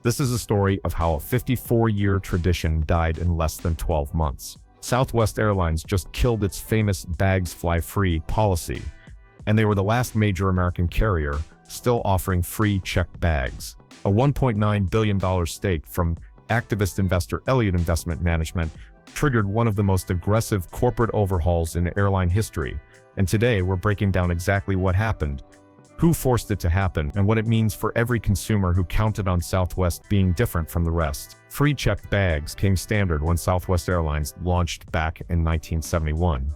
This is a story of how a 54-year tradition died in less than 12 months. Southwest Airlines just killed its famous bags fly free policy, and they were the last major American carrier still offering free checked bags. A $1.9 billion stake from activist investor Elliott Investment Management triggered one of the most aggressive corporate overhauls in airline history, and today we're breaking down exactly what happened, who forced it to happen, and what it means for every consumer who counted on Southwest being different from the rest. Free checked bags came standard when Southwest Airlines launched back in 1971.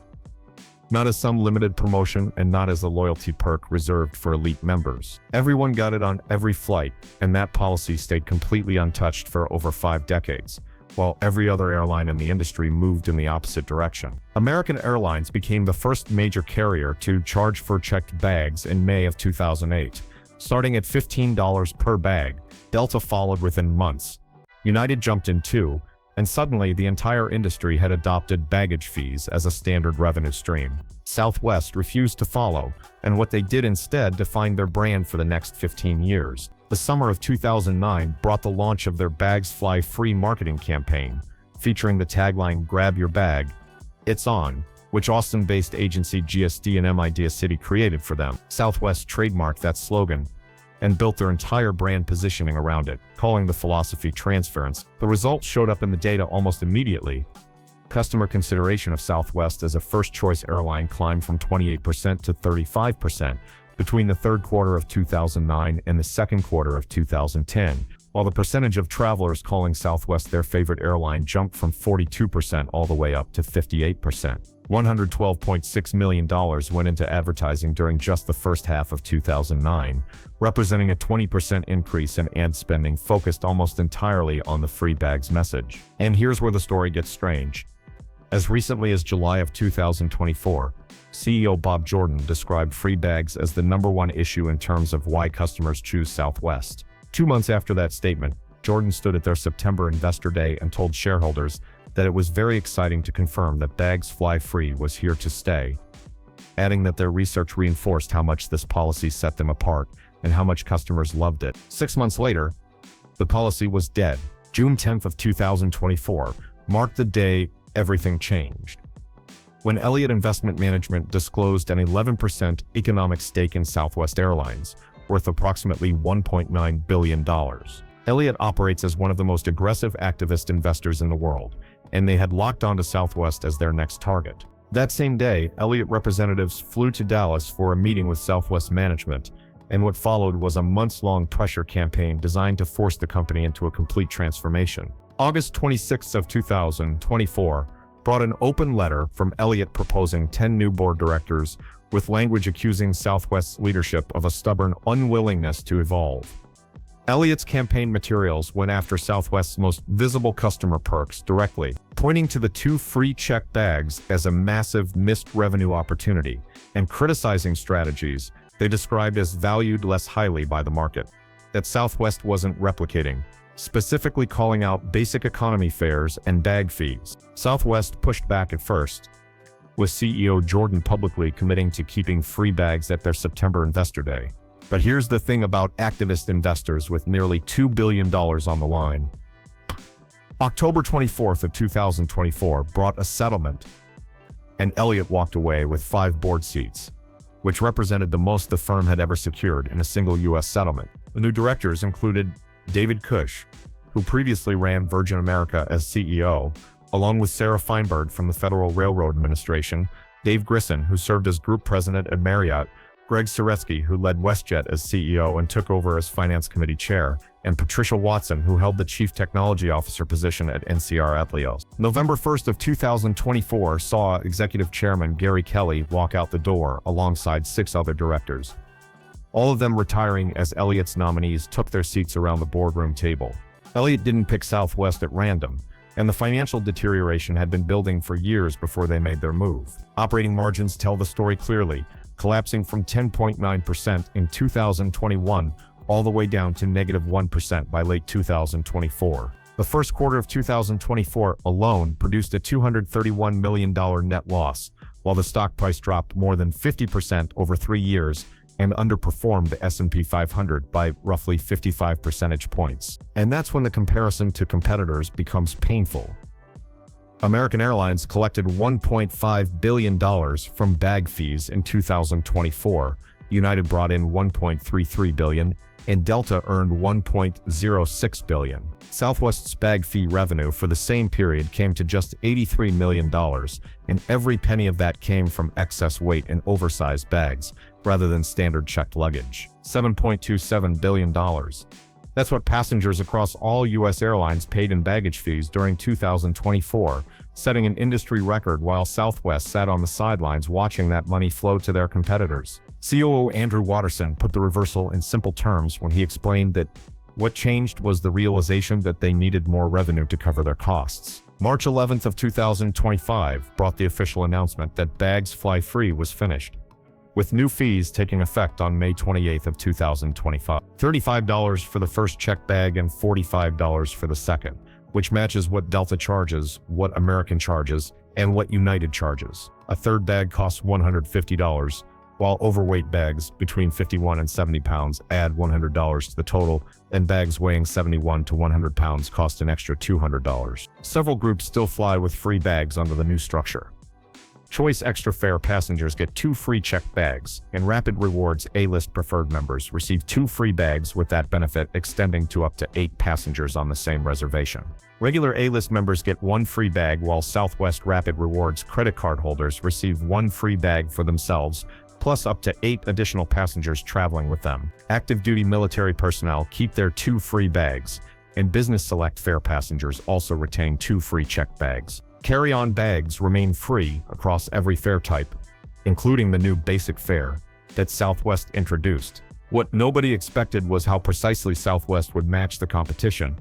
Not as some limited promotion and not as a loyalty perk reserved for elite members. Everyone got it on every flight, and that policy stayed completely untouched for over 5 decades, while every other airline in the industry moved in the opposite direction. American Airlines became the first major carrier to charge for checked bags in May of 2008, starting at $15 per bag. Delta followed within months. United jumped in too, and suddenly the entire industry had adopted baggage fees as a standard revenue stream. Southwest refused to follow, and what they did instead defined their brand for the next 15 years. The summer of 2009 brought the launch of their Bags Fly Free marketing campaign, featuring the tagline "Grab Your Bag, It's On," which Austin-based agency GSD and Idea City created for them. Southwest trademarked that slogan and built their entire brand positioning around it, calling the philosophy transference. The results showed up in the data almost immediately. Customer consideration of Southwest as a first-choice airline climbed from 28% to 35% between the third quarter of 2009 and the second quarter of 2010, while the percentage of travelers calling Southwest their favorite airline jumped from 42% all the way up to 58%. $112.6 million went into advertising during just the first half of 2009, representing a 20% increase in ad spending focused almost entirely on the free bags message. And here's where the story gets strange. As recently as July of 2024, CEO Bob Jordan described free bags as the #1 issue in terms of why customers choose Southwest. 2 months after that statement, Jordan stood at their September Investor Day and told shareholders that it was very exciting to confirm that Bags Fly Free was here to stay, adding that their research reinforced how much this policy set them apart and how much customers loved it. 6 months later, the policy was dead. June 10th of 2024 marked the day everything changed, when Elliott Investment Management disclosed an 11% economic stake in Southwest Airlines, worth approximately $1.9 billion. Elliott operates as one of the most aggressive activist investors in the world, and they had locked onto Southwest as their next target. That same day, Elliott representatives flew to Dallas for a meeting with Southwest management, and what followed was a months-long pressure campaign designed to force the company into a complete transformation. August 26th of 2024 brought an open letter from Elliott proposing 10 new board directors, with language accusing Southwest's leadership of a stubborn unwillingness to evolve. Elliott's campaign materials went after Southwest's most visible customer perks directly, pointing to the 2 free checked bags as a massive missed revenue opportunity, and criticizing strategies they described as valued less highly by the market, that Southwest wasn't replicating, specifically calling out basic economy fares and bag fees. Southwest pushed back at first, with CEO Jordan publicly committing to keeping free bags at their September Investor Day. But here's the thing about activist investors with nearly $2 billion on the line. October 24th of 2024 brought a settlement, and Elliott walked away with 5 board seats, which represented the most the firm had ever secured in a single U.S. settlement. The new directors included David Cush, who previously ran Virgin America as CEO, along with Sarah Feinberg from the Federal Railroad Administration, Dave Grissom, who served as group president at Marriott, Greg Saretsky, who led WestJet as CEO and took over as Finance Committee Chair, and Patricia Watson, who held the Chief Technology Officer position at NCR Atleos. November 1st of 2024 saw Executive Chairman Gary Kelly walk out the door alongside 6 other directors, all of them retiring as Elliott's nominees took their seats around the boardroom table. Elliott didn't pick Southwest at random, and the financial deterioration had been building for years before they made their move. Operating margins tell the story clearly, collapsing from 10.9% in 2021 all the way down to -1% by late 2024. The first quarter of 2024 alone produced a $231 million net loss, while the stock price dropped more than 50% over 3 years, and underperformed the S&P 500 by roughly 55 percentage points. And that's when the comparison to competitors becomes painful. American Airlines collected $1.5 billion from bag fees in 2024, United brought in $1.33 billion, and Delta earned $1.06 billion. Southwest's bag fee revenue for the same period came to just $83 million, and every penny of that came from excess weight and oversized bags, rather than standard checked luggage. $7.27 billion. That's what passengers across all U.S. airlines paid in baggage fees during 2024, setting an industry record while Southwest sat on the sidelines watching that money flow to their competitors. COO Andrew Watterson put the reversal in simple terms when he explained that what changed was the realization that they needed more revenue to cover their costs. March 11th of 2025 brought the official announcement that Bags Fly Free was finished, with new fees taking effect on May 28th of 2025. $35 for the first checked bag and $45 for the second, which matches what Delta charges, what American charges, and what United charges. A third bag costs $150, while overweight bags between 51 and 70 pounds add $100 to the total, and bags weighing 71 to 100 pounds cost an extra $200. Several groups still fly with free bags under the new structure. Choice Extra Fare passengers get 2 free checked bags, and Rapid Rewards A-List Preferred members receive 2 free bags, with that benefit extending to up to 8 passengers on the same reservation. Regular A-List members get 1 free bag, while Southwest Rapid Rewards credit card holders receive 1 free bag for themselves, plus up to 8 additional passengers traveling with them. Active duty military personnel keep their 2 free bags, and Business Select Fare passengers also retain 2 free checked bags. Carry-on bags remain free across every fare type, including the new basic fare that Southwest introduced. What nobody expected was how precisely Southwest would match the competition,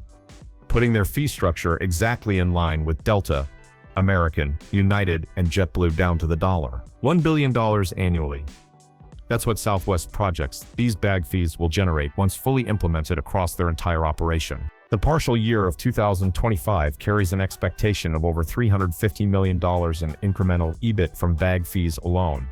putting their fee structure exactly in line with Delta, American, United, and JetBlue down to the dollar. $1 billion annually. That's what Southwest projects these bag fees will generate once fully implemented across their entire operation. The partial year of 2025 carries an expectation of over $350 million in incremental EBIT from bag fees alone,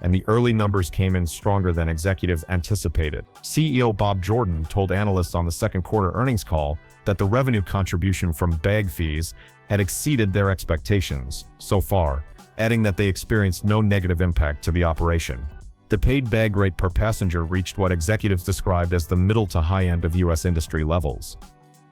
and the early numbers came in stronger than executives anticipated. CEO Bob Jordan told analysts on the second quarter earnings call that the revenue contribution from bag fees had exceeded their expectations so far, adding that they experienced no negative impact to the operation. The paid bag rate per passenger reached what executives described as the middle to high end of U.S. industry levels,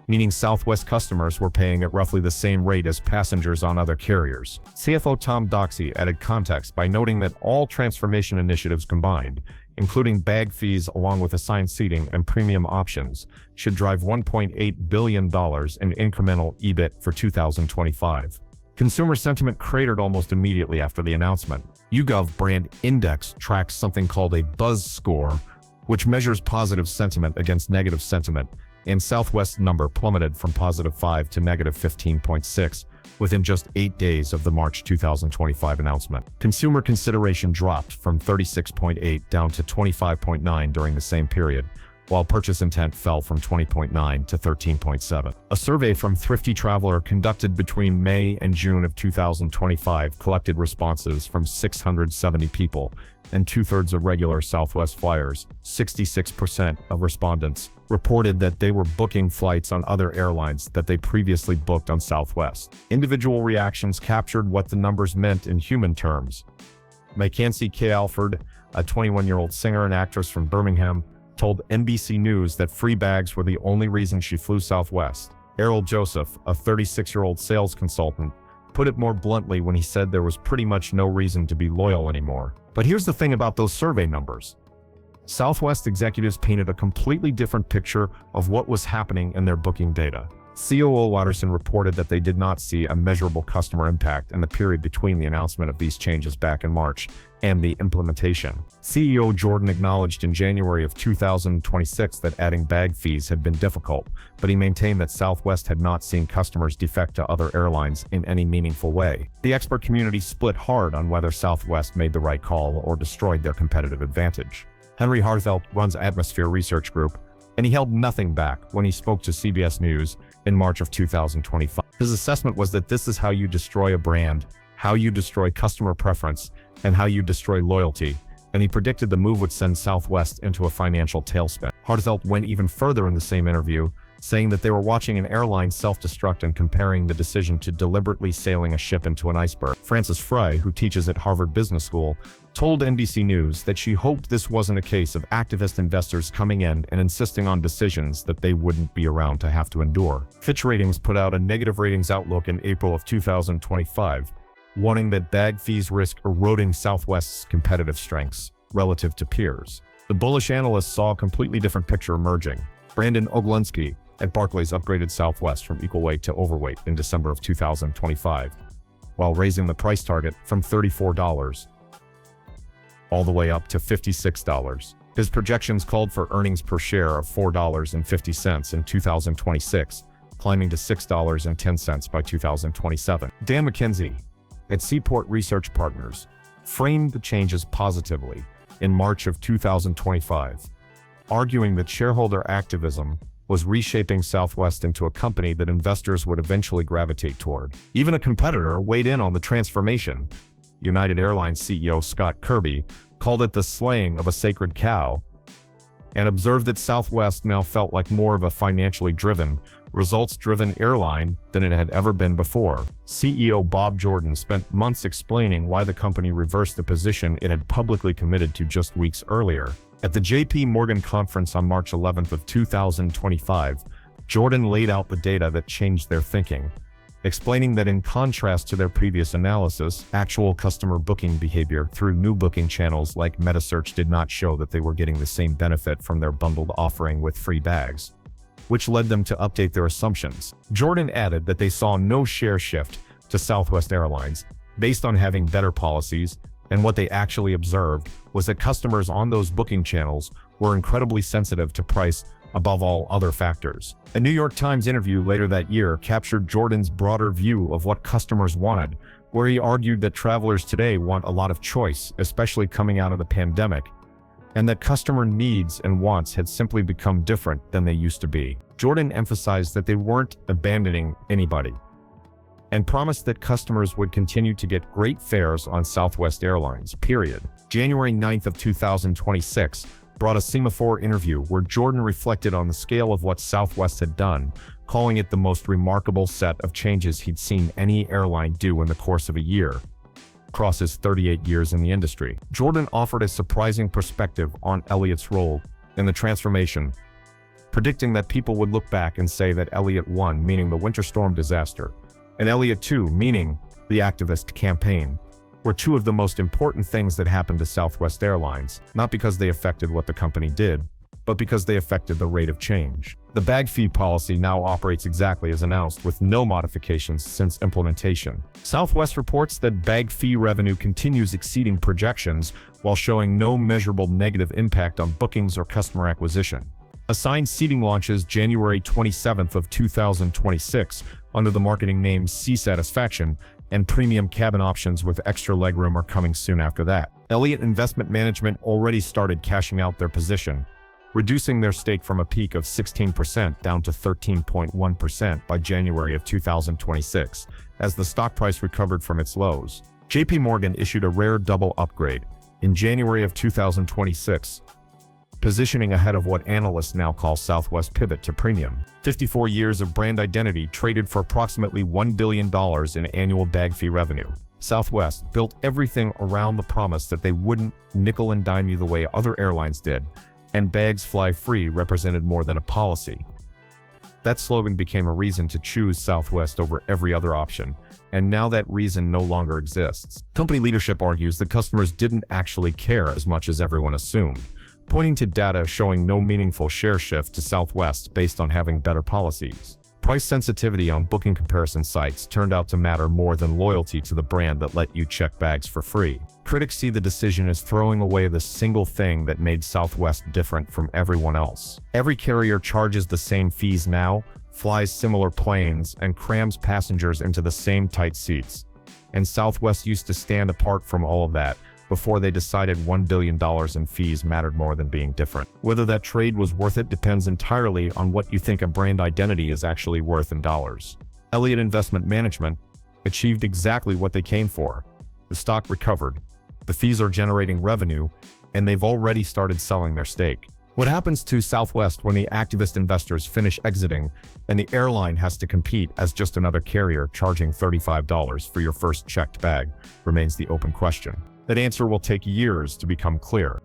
meaning Southwest customers were paying at roughly the same rate as passengers on other carriers. CFO Tom Doxey added context by noting that all transformation initiatives combined, including bag fees along with assigned seating and premium options, should drive $1.8 billion in incremental EBIT for 2025. Consumer sentiment cratered almost immediately after the announcement. YouGov Brand Index tracks something called a buzz score, which measures positive sentiment against negative sentiment, and Southwest's number plummeted from +5 to -15.6 within just 8 days of the March 2025 announcement. Consumer consideration dropped from 36.8 down to 25.9 during the same period, while purchase intent fell from 20.9 to 13.7. A survey from Thrifty Traveler conducted between May and June of 2025 collected responses from 670 people, and 2/3 of regular Southwest flyers, 66% of respondents, reported that they were booking flights on other airlines that they previously booked on Southwest. Individual reactions captured what the numbers meant in human terms. Mackenzie K. Alford, a 21-year-old singer and actress from Birmingham, told NBC News that free bags were the only reason she flew Southwest. Errol Joseph, a 36-year-old sales consultant, put it more bluntly when he said there was pretty much no reason to be loyal anymore. But here's the thing about those survey numbers. Southwest executives painted a completely different picture of what was happening in their booking data. COO Watterson reported that they did not see a measurable customer impact in the period between the announcement of these changes back in March and the implementation. CEO Jordan acknowledged in January of 2026 that adding bag fees had been difficult, but he maintained that Southwest had not seen customers defect to other airlines in any meaningful way. The expert community split hard on whether Southwest made the right call or destroyed their competitive advantage. Henry Harthelt runs Atmosphere Research Group, and he held nothing back when he spoke to CBS News in March of 2025. His assessment was that this is how you destroy a brand, how you destroy customer preference, and how you destroy loyalty, and he predicted the move would send Southwest into a financial tailspin. Hartzelt went even further in the same interview, saying that they were watching an airline self-destruct and comparing the decision to deliberately sailing a ship into an iceberg. Frances Frey, who teaches at Harvard Business School, told NBC News that she hoped this wasn't a case of activist investors coming in and insisting on decisions that they wouldn't be around to have to endure. Fitch Ratings put out a negative ratings outlook in April of 2025, warning that bag fees risk eroding Southwest's competitive strengths relative to peers. The bullish analysts saw a completely different picture emerging. Brandon Oglenski at Barclays upgraded Southwest from equal weight to overweight in December of 2025, while raising the price target from $34 all the way up to $56. His projections called for earnings per share of $4.50 in 2026, climbing to $6.10 by 2027. Dan McKenzie at Seaport Research Partners framed the changes positively in March of 2025, arguing that shareholder activism was reshaping Southwest into a company that investors would eventually gravitate toward. Even a competitor weighed in on the transformation. United Airlines CEO Scott Kirby called it the slaying of a sacred cow and observed that Southwest now felt like more of a financially driven, results-driven airline than it had ever been before. CEO Bob Jordan spent months explaining why the company reversed the position it had publicly committed to just weeks earlier. At the J.P. Morgan conference on March 11th of 2025, Jordan laid out the data that changed their thinking, explaining that in contrast to their previous analysis, actual customer booking behavior through new booking channels like metasearch did not show that they were getting the same benefit from their bundled offering with free bags, which led them to update their assumptions. Jordan added that they saw no share shift to Southwest Airlines based on having better policies, and what they actually observed was that customers on those booking channels were incredibly sensitive to price above all other factors. A New York Times interview later that year captured Jordan's broader view of what customers wanted, where he argued that travelers today want a lot of choice, especially coming out of the pandemic, and that customer needs and wants had simply become different than they used to be. Jordan emphasized that they weren't abandoning anybody, and promised that customers would continue to get great fares on Southwest Airlines, period. January 9th of 2026 brought a Semaphore interview where Jordan reflected on the scale of what Southwest had done, calling it the most remarkable set of changes he'd seen any airline do in the course of a year across his 38 years in the industry. Jordan offered a surprising perspective on Elliott's role in the transformation, predicting that people would look back and say that Elliott 1, meaning the winter storm disaster, and Elliott 2, meaning the activist campaign, were two of the most important things that happened to Southwest Airlines, not because they affected what the company did, but because they affected the rate of change. The bag fee policy now operates exactly as announced, with no modifications since implementation. Southwest reports that bag fee revenue continues exceeding projections while showing no measurable negative impact on bookings or customer acquisition. Assigned seating launches January 27th of 2026 under the marketing name Sea Satisfaction, and premium cabin options with extra legroom are coming soon after that. Elliott Investment Management already started cashing out their position, reducing their stake from a peak of 16% down to 13.1% by January of 2026, as the stock price recovered from its lows. J.P. Morgan issued a rare double upgrade in January of 2026, positioning ahead of what analysts now call Southwest pivot to premium. 54 years of brand identity traded for approximately $1 billion in annual bag fee revenue. Southwest built everything around the promise that they wouldn't nickel and dime you the way other airlines did, and bags fly free represented more than a policy. That slogan became a reason to choose Southwest over every other option, and now that reason no longer exists. Company leadership argues that customers didn't actually care as much as everyone assumed, pointing to data showing no meaningful share shift to Southwest based on having better policies. Price sensitivity on booking comparison sites turned out to matter more than loyalty to the brand that let you check bags for free. Critics see the decision as throwing away the single thing that made Southwest different from everyone else. Every carrier charges the same fees now, flies similar planes, and crams passengers into the same tight seats. And Southwest used to stand apart from all of that before they decided $1 billion in fees mattered more than being different. Whether that trade was worth it depends entirely on what you think a brand identity is actually worth in dollars. Elliott Investment Management achieved exactly what they came for. The stock recovered, the fees are generating revenue, and they've already started selling their stake. What happens to Southwest when the activist investors finish exiting and the airline has to compete as just another carrier charging $35 for your first checked bag remains the open question. That answer will take years to become clear.